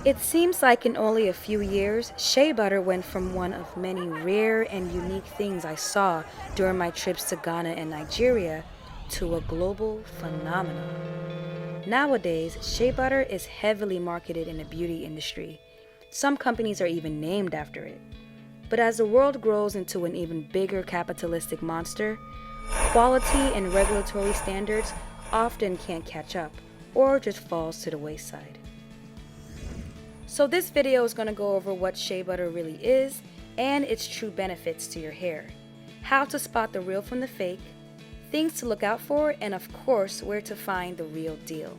It seems like in only a few years, shea butter went from one of many rare and unique things I saw during my trips to Ghana and Nigeria to a global phenomenon. Nowadays, shea butter is heavily marketed in the beauty industry. Some companies are even named after it. But as the world grows into an even bigger capitalistic monster, quality and regulatory standards often can't catch up or just falls to the wayside. So this video is going to go over what shea butter really is and its true benefits to your hair, how to spot the real from the fake, things to look out for, and of course, where to find the real deal.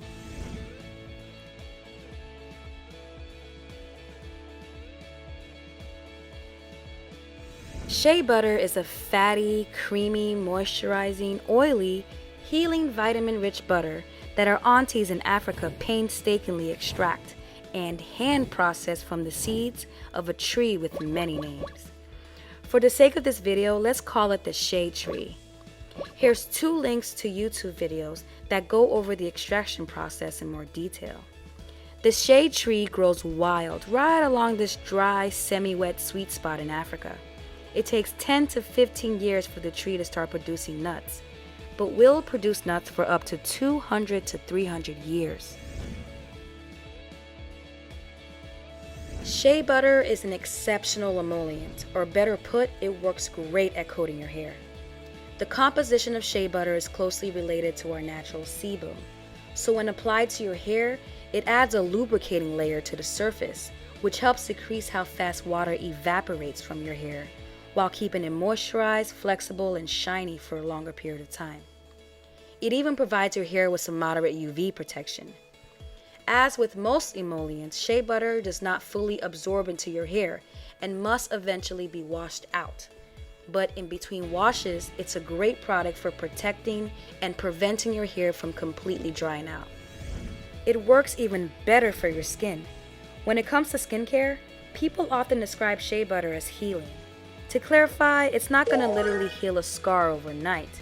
Shea butter is a fatty, creamy, moisturizing, oily, healing vitamin-rich butter that our aunties in Africa painstakingly extract and hand process from the seeds of a tree with many names. For the sake of this video, let's call it the shea tree. Here's 2 links to YouTube videos that go over the extraction process in more detail. The shea tree grows wild right along this dry, semi-wet sweet spot in Africa. It takes 10 to 15 years for the tree to start producing nuts, but will produce nuts for up to 200 to 300 years. Shea butter is an exceptional emollient, or better put, it works great at coating your hair. The composition of shea butter is closely related to our natural sebum, so when applied to your hair, it adds a lubricating layer to the surface, which helps decrease how fast water evaporates from your hair, while keeping it moisturized, flexible, and shiny for a longer period of time. It even provides your hair with some moderate UV protection. As with most emollients, shea butter does not fully absorb into your hair and must eventually be washed out. But in between washes, it's a great product for protecting and preventing your hair from completely drying out. It works even better for your skin. When it comes to skincare, people often describe shea butter as healing. To clarify, it's not going to literally heal a scar overnight.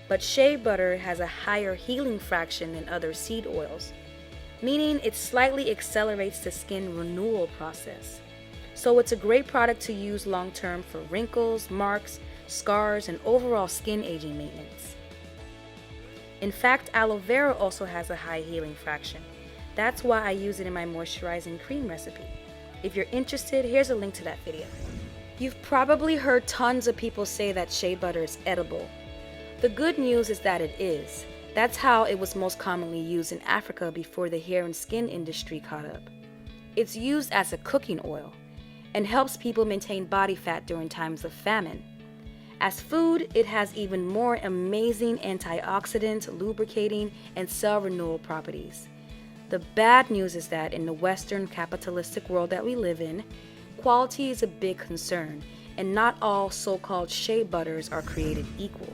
But shea butter has a higher healing fraction than other seed oils, meaning it slightly accelerates the skin renewal process. So it's a great product to use long term for wrinkles, marks, scars, and overall skin aging maintenance. In fact, aloe vera also has a high healing fraction. That's why I use it in my moisturizing cream recipe. If you're interested, here's a link to that video. You've probably heard tons of people say that shea butter is edible. The good news is that it is. That's how it was most commonly used in Africa before the hair and skin industry caught up. It's used as a cooking oil and helps people maintain body fat during times of famine. As food, it has even more amazing antioxidant, lubricating, and cell renewal properties. The bad news is that in the Western capitalistic world that we live in, quality is a big concern, and not all so-called shea butters are created equal.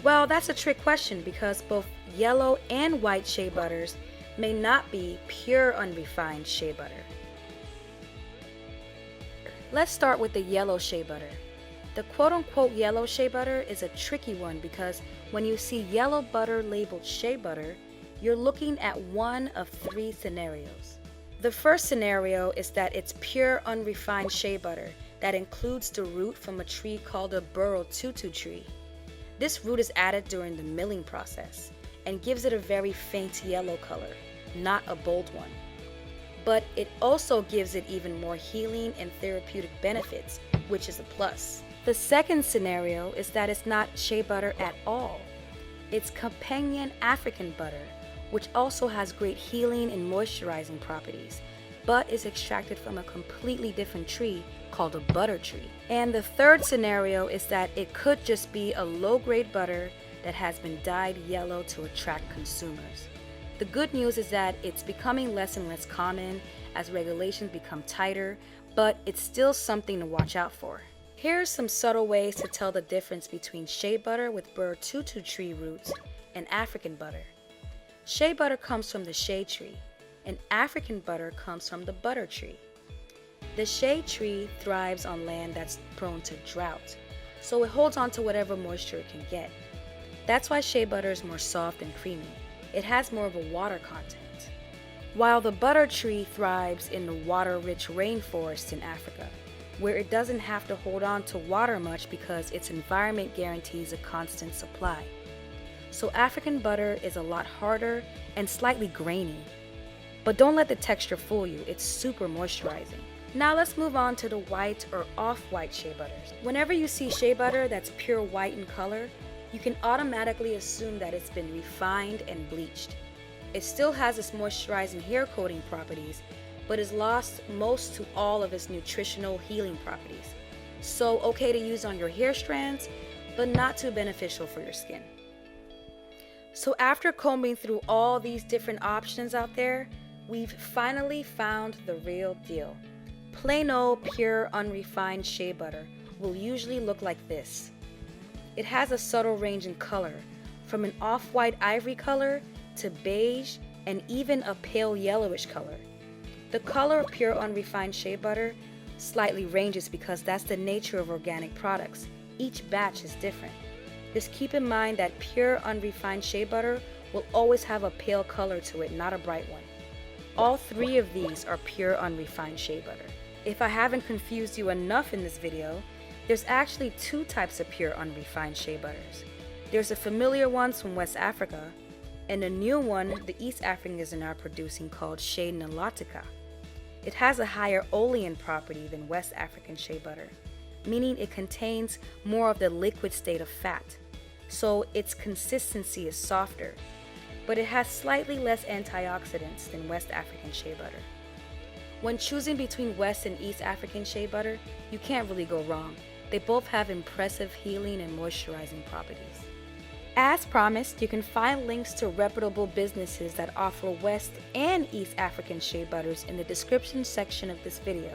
Well, that's a trick question because both yellow and white shea butters may not be pure unrefined shea butter. Let's start with the yellow shea butter. The quote-unquote yellow shea butter is a tricky one because when you see yellow butter labeled shea butter, you're looking at one of 3 scenarios. The first scenario is that it's pure unrefined shea butter that includes the root from a tree called a borututu tree. This root is added during the milling process and gives it a very faint yellow color, not a bold one. But it also gives it even more healing and therapeutic benefits, which is a plus. The second scenario is that it's not shea butter at all. It's companion African butter, which also has great healing and moisturizing properties, but is extracted from a completely different tree called a butter tree. And the third scenario is that it could just be a low-grade butter that has been dyed yellow to attract consumers. The good news is that it's becoming less and less common as regulations become tighter, but it's still something to watch out for. Here are some subtle ways to tell the difference between shea butter with borututu tree roots and African butter. Shea butter comes from the shea tree, and African butter comes from the butter tree. The shea tree thrives on land that's prone to drought, so it holds on to whatever moisture it can get. That's why shea butter is more soft and creamy. It has more of a water content. while the butter tree thrives in the water-rich rainforests in Africa, where it doesn't have to hold on to water much because its environment guarantees a constant supply. So African butter is a lot harder and slightly grainy. But don't let the texture fool you, it's super moisturizing. Now let's move on to the white or off-white shea butters. Whenever you see shea butter that's pure white in color, you can automatically assume that it's been refined and bleached. It still has its moisturizing hair coating properties, but has lost most to all of its nutritional healing properties. So okay to use on your hair strands, but not too beneficial for your skin. So after combing through all these different options out there, we've finally found the real deal. Plain old, pure, unrefined shea butter will usually look like this. It has a subtle range in color, from an off-white ivory color to beige and even a pale yellowish color. The color of pure unrefined shea butter slightly ranges because that's the nature of organic products. Each batch is different. Just keep in mind that pure unrefined shea butter will always have a pale color to it, not a bright one. All three of these are pure unrefined shea butter. If I haven't confused you enough in this video, there's actually two types of pure unrefined shea butters. There's the familiar ones from West Africa, and a new one the East Africans are now producing called Shea Nilotica. It has a higher olein property than West African shea butter, meaning it contains more of the liquid state of fat, so its consistency is softer, but it has slightly less antioxidants than West African shea butter. When choosing between West and East African shea butter, you can't really go wrong. They both have impressive healing and moisturizing properties. As promised, you can find links to reputable businesses that offer West and East African shea butters in the description section of this video.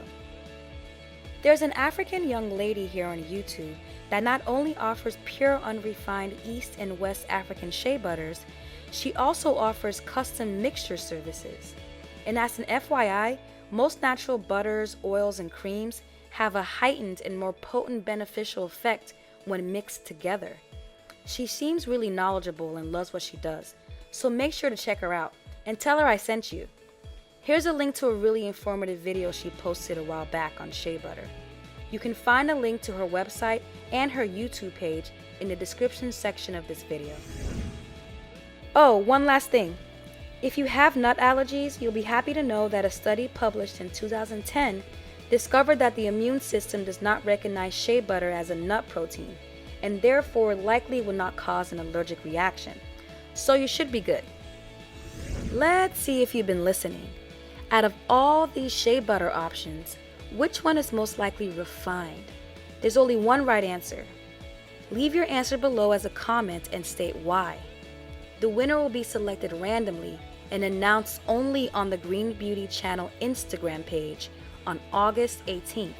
There's an African young lady here on YouTube that not only offers pure unrefined East and West African shea butters, she also offers custom mixture services. And as an FYI, most natural butters, oils, and creams have a heightened and more potent beneficial effect when mixed together. She seems really knowledgeable and loves what she does, so make sure to check her out and tell her I sent you. Here's a link to a really informative video she posted a while back on shea butter. You can find a link to her website and her YouTube page in the description section of this video. Oh, one last thing. If you have nut allergies, you'll be happy to know that a study published in 2010 discovered that the immune system does not recognize shea butter as a nut protein, and therefore likely will not cause an allergic reaction. So you should be good. Let's see if you've been listening. Out of all these shea butter options, which one is most likely refined? There's only one right answer. Leave your answer below as a comment and state why. The winner will be selected randomly and announced only on the GreenBeauty channel Instagram page on August 18th.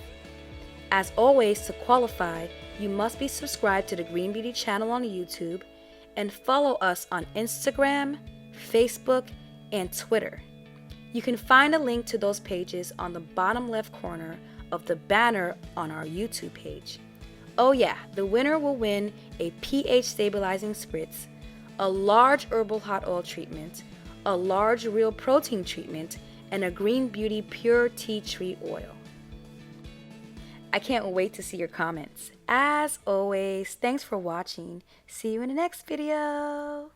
As always, to qualify, you must be subscribed to the GreenBeauty channel on YouTube and follow us on Instagram, Facebook, and Twitter. You can find a link to those pages on the bottom left corner of the banner on our YouTube page. Oh yeah, the winner will win a pH stabilizing spritz, a large herbal hot oil treatment, a large real protein treatment, and a GreenBeauty pure tea tree oil. I can't wait to see your comments. As always, thanks for watching. See you in the next video.